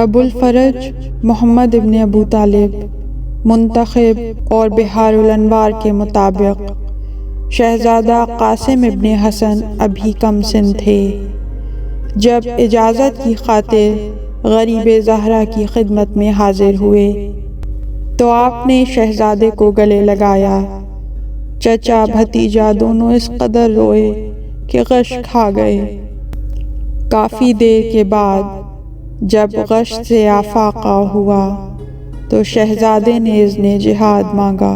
ابو الفرج محمد ابن ابو طالب منتخب اور بحار الانوار کے مطابق شہزادہ قاسم ابن حسن ابھی کم سن تھے جب اجازت کی خاطر غریب زہرا کی خدمت میں حاضر ہوئے تو آپ نے شہزادے کو گلے لگایا۔ چچا بھتیجا دونوں اس قدر روئے کہ غش کھا گئے۔ کافی دیر کے بعد جب غش سے آفاقہ ہوا تو شہزادے نے اذن جہاد مانگا۔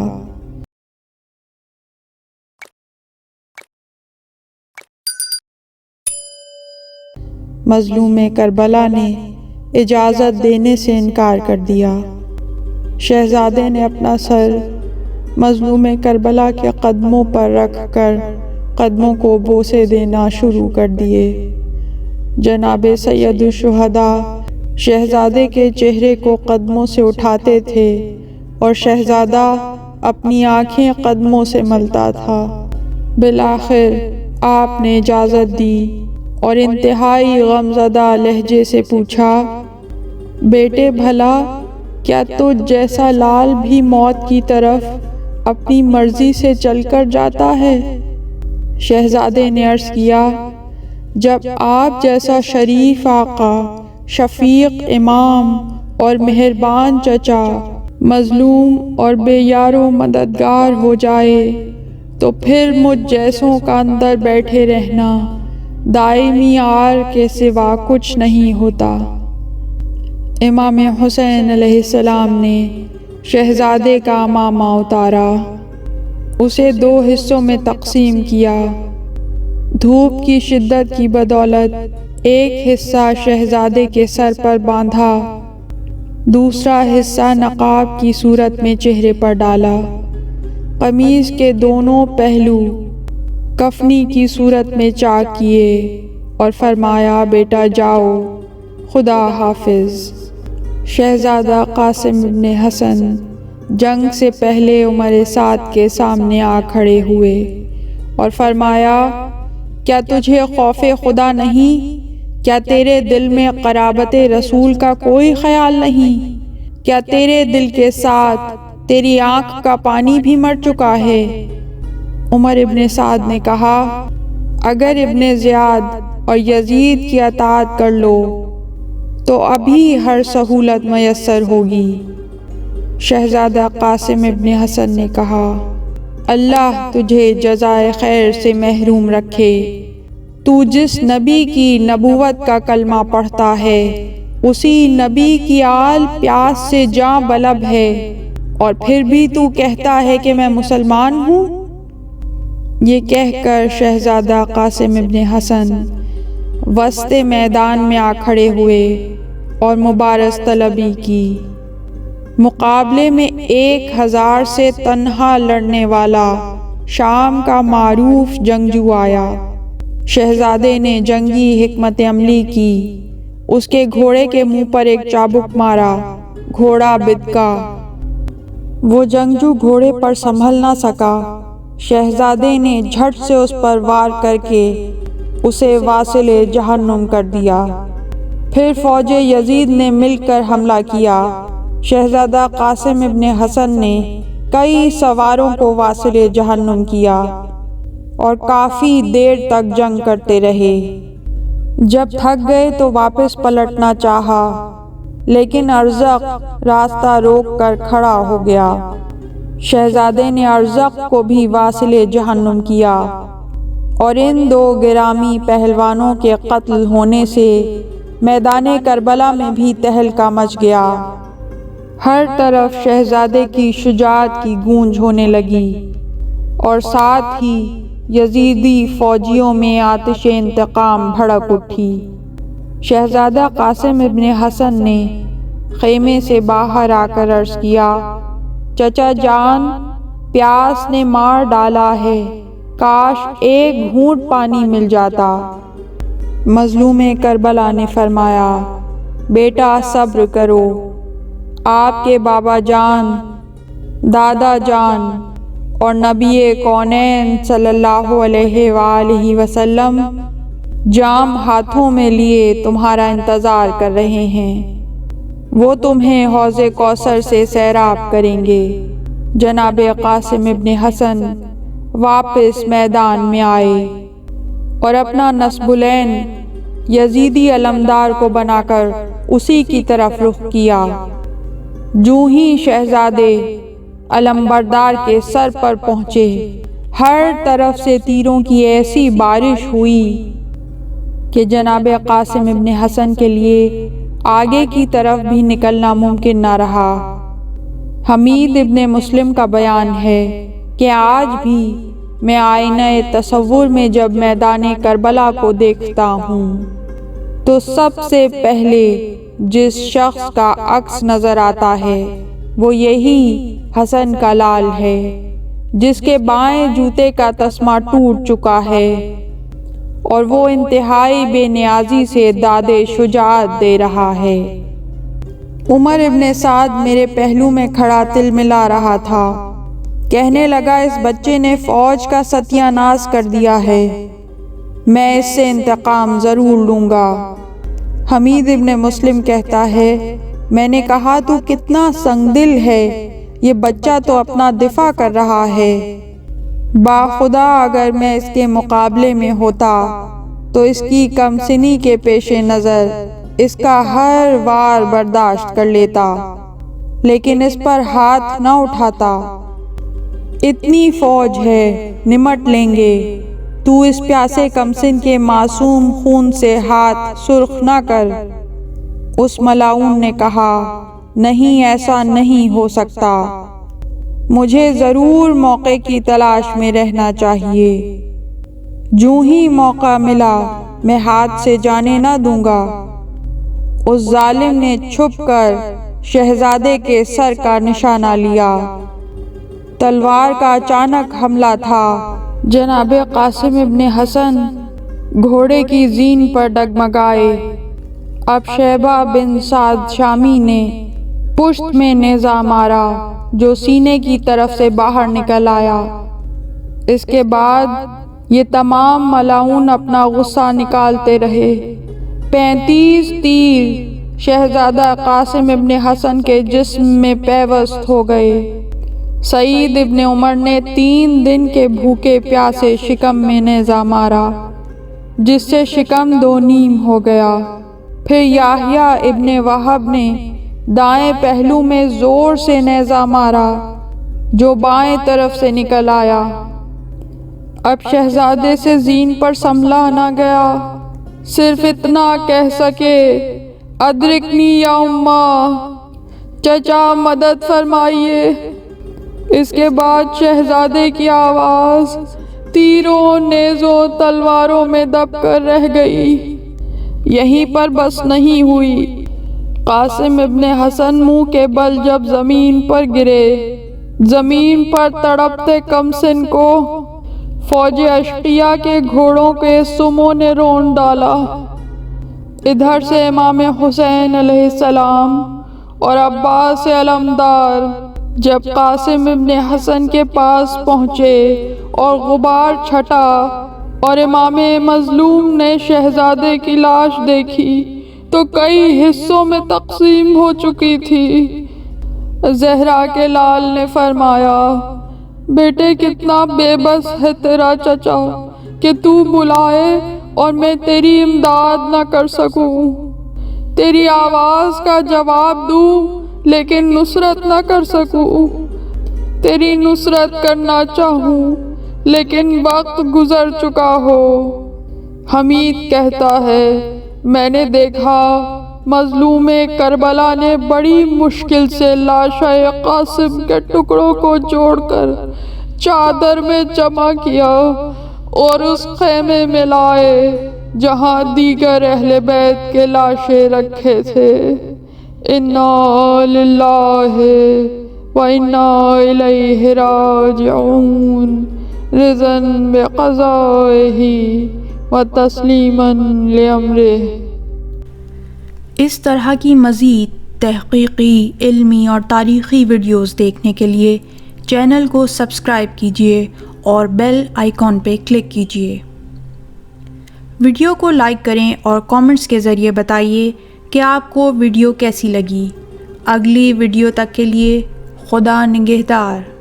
مظلوم کربلا نے اجازت دینے سے انکار کر دیا۔ شہزادے نے اپنا سر مظلوم کربلا کے قدموں پر رکھ کر قدموں کو بوسے دینا شروع کر دیے۔ جناب سید الشہداء شہزادے کے چہرے کو قدموں سے اٹھاتے تھے اور شہزادہ اپنی آنکھیں قدموں سے ملتا تھا۔ بالآخر آپ نے اجازت دی اور انتہائی غمزدہ لہجے سے پوچھا، بیٹے بھلا کیا تجھ جیسا لال بھی موت کی طرف اپنی مرضی سے چل کر جاتا ہے؟ شہزادے نے عرض کیا، جب آپ جیسا شریف آقا، شفیق امام اور مہربان چچا مظلوم اور بے یار و مددگار ہو جائے تو پھر مجھ جیسوں کا اندر بیٹھے رہنا دائمی عار کے سوا کچھ نہیں ہوتا۔ امام حسین علیہ السلام نے شہزادے کا عمامہ اتارا، اسے 2 حصوں میں تقسیم کیا۔ دھوپ کی شدت کی بدولت ایک حصہ شہزادے کے سر پر باندھا، دوسرا حصہ نقاب کی صورت میں چہرے پر ڈالا۔ قمیض کے دونوں پہلو کفنی کی صورت میں چاک کیے اور فرمایا، بیٹا جاؤ، خدا حافظ۔ شہزادہ قاسم ابن حسن جنگ سے پہلے عمر سعد کے سامنے آ کھڑے ہوئے اور فرمایا، کیا تجھے خوف خدا نہیں؟ کیا تیرے دل میں قرابت رسول کا کوئی خیال نہیں؟ کیا تیرے دل کے ساتھ تیری آنکھ کا پانی بھی مر چکا ہے؟ عمر ابن سعد نے کہا، اگر ابن زیاد اور یزید کی اطاعت کر لو تو ابھی ہر سہولت میسر ہوگی۔ شہزادہ قاسم ابن حسن نے کہا، اللہ تجھے جزائے خیر سے محروم رکھے۔ تو جس نبی کی نبوت کا کلمہ پڑھتا ہے اسی نبی کی آل پیاس سے جاں بلب ہے، اور پھر بھی تو کہتا ہے کہ میں مسلمان ہوں۔ یہ کہہ کر شہزادہ قاسم ابن حسن وسط میدان میں آ کھڑے ہوئے اور مبارز طلبی کی۔ مقابلے میں 1000 سے تنہا لڑنے والا شام کا معروف جنگجو آیا۔ شہزادے نے جنگی حکمت عملی کی، اس کے گھوڑے کے منہ پر ایک چابک مارا، گھوڑا بدکا۔ وہ جنگجو گھوڑے پر سنبھل نہ سکا۔ شہزادے نے جھٹ سے اس پر وار کر کے اسے واصل جہنم کر دیا۔ پھر فوج یزید نے مل کر حملہ کیا۔ شہزادہ قاسم ابن حسن نے کئی سواروں کو واصل جہنم کیا اور کافی دیر تک جنگ کرتے رہے۔ جب تھک گئے تو واپس پلٹنا چاہا، لیکن ارزق راستہ روک کر کھڑا ہو گیا۔ شہزادے نے ارزق کو بھی واصل جہنم کیا، اور ان 2 گرامی پہلوانوں کے قتل ہونے سے میدان کربلا میں بھی تہلکہ مچ گیا۔ ہر طرف شہزادے کی شجاعت کی گونج ہونے لگی، اور ساتھ ہی یزیدی فوجیوں میں آتش انتقام بھڑک اٹھی۔ شہزادہ قاسم ابن حسن نے خیمے سے باہر آ کر عرض کیا، چچا جان، پیاس نے مار ڈالا ہے، کاش ایک گھونٹ پانی مل جاتا۔ مظلوم کربلا نے فرمایا، بیٹا صبر کرو، آپ کے بابا جان، دادا جان اور نبی کونین صلی اللہ علیہ وآلہ وسلم جام ہاتھوں میں لیے تمہارا انتظار کر رہے ہیں۔ وہ تمہیں حوض کوثر سے سیراب کریں گے۔ جناب قاسم ابن حسن واپس میدان میں آئے اور اپنا نصب العین یزیدی علمدار کو بنا کر اسی کی طرف رخ کیا۔ جو ہی شہزادے علمبردار کے سر پر پہنچے، ہر طرف سے تیروں کی ایسی بارش ہوئی کہ جناب قاسم ابن حسن کے لیے آگے کی طرف بھی نکلنا ممکن نہ رہا۔ حمید ابن مسلم کا بیان ہے کہ آج بھی میں آئینہ تصور میں جب میدان کربلا کو دیکھتا ہوں تو سب سے پہلے جس شخص کا عکس نظر آتا ہے وہ یہی حسن کا لال ہے، جس کے بائیں جوتے کا تسمہ ٹوٹ چکا ہے اور وہ انتہائی بے نیازی سے داد شجاعت دے رہا ہے۔ عمر ابن سعد میرے پہلو میں کھڑا تل ملا رہا تھا، کہنے لگا اس بچے نے فوج کا ستیہ ناش کر دیا ہے، میں اس سے انتقام ضرور لوں گا۔ حمید ابن مسلم کہتا ہے میں نے کہا تو کتنا سنگ دل ہے، یہ بچہ تو اپنا دفاع کر رہا ہے، باخدا اگر میں اس کے مقابلے میں ہوتا تو اس کی کم سنی کے پیش نظر اس کا ہر وار برداشت کر لیتا، لیکن اس پر ہاتھ نہ اٹھاتا۔ اتنی فوج ہے، نمٹ لیں گے، تو اس پیاسے کمسن کے معصوم خون سے ہاتھ سرخ نہ کر۔ اس ملاعون نے کہا نہیں، ایسا نہیں ہو سکتا، مجھے ضرور موقع کی تلاش میں رہنا چاہیے، جو ہی موقع ملا میں ہاتھ سے جانے نہ دوں گا۔ اس ظالم نے چھپ کر شہزادے کے سر کا نشانہ لیا۔ تلوار کا اچانک حملہ تھا۔ جناب قاسم ابن حسن گھوڑے کی زین پر ڈگمگائے۔ اب شیبہ بن سعد شامی نے پشت میں نیزہ مارا جو سینے کی طرف سے باہر نکل آیا۔ اس کے بعد یہ تمام ملاعون اپنا غصہ نکالتے رہے۔ 35 تیر شہزادہ قاسم ابن حسن کے جسم میں پیوست ہو گئے۔ سعید ابن عمر نے 3 دن کے بھوکے پیاسے شکم میں نیزہ مارا، جس سے شکم 2 نیم ہو گیا۔ پھر یحییٰ ابن وہب نے دائیں پہلو میں زور سے نیزہ مارا جو بائیں طرف سے نکل آیا۔ اب شہزادے سے زین پر سنبھلا نہ گیا، صرف اتنا کہہ سکے ادرکنی یا اماں، چچا مدد فرمائیے۔ اس کے بعد شہزادے کی آواز تیروں، نیزوں، تلواروں میں دب کر رہ گئی۔ یہیں پر بس نہیں ہوئی۔ قاسم ابن حسن منہ کے بل جب زمین پر گرے، زمین پر تڑپتے کمسن کو فوج اشقیاء کے گھوڑوں کے سموں نے رون ڈالا۔ ادھر سے امام حسین علیہ السلام اور عباس علمدار جب قاسم ابن حسن کے پاس پہنچے اور غبار چھٹا اور امام مظلوم نے شہزادے کی لاش دیکھی تو کئی حصوں میں تقسیم ہو چکی تھی۔ زہرا کے لال نے فرمایا بیٹے کتنا بے بس ہے تیرا چچا کہ تو بلائے اور میں تیری امداد نہ کر سکوں، تیری آواز کا جواب دوں لیکن نصرت نہ کر سکوں، تیری نصرت کرنا چاہوں لیکن وقت گزر چکا ہو۔ حمید کہتا ہے میں نے دیکھا مظلوم کربلا نے بڑی مشکل سے لاشِ قاسم کے ٹکڑوں کو جوڑ کر چادر میں جمع کیا اور اس خیمے میں لائے جہاں دیگر اہل بیت کے لاشیں رکھے تھے۔ انا للہ و انا الیہ راجعون، رضا بقضائہ و تسلیما لامرہ۔ اس طرح کی مزید تحقیقی، علمی اور تاریخی ویڈیوز دیکھنے کے لیے چینل کو سبسکرائب کیجیے اور بیل آئیکن پہ کلک کیجیے۔ ویڈیو کو لائک کریں اور کامنٹس کے ذریعے بتائیے کہ آپ کو ویڈیو کیسی لگی۔ اگلی ویڈیو تک کے لیے خدا نگہدار۔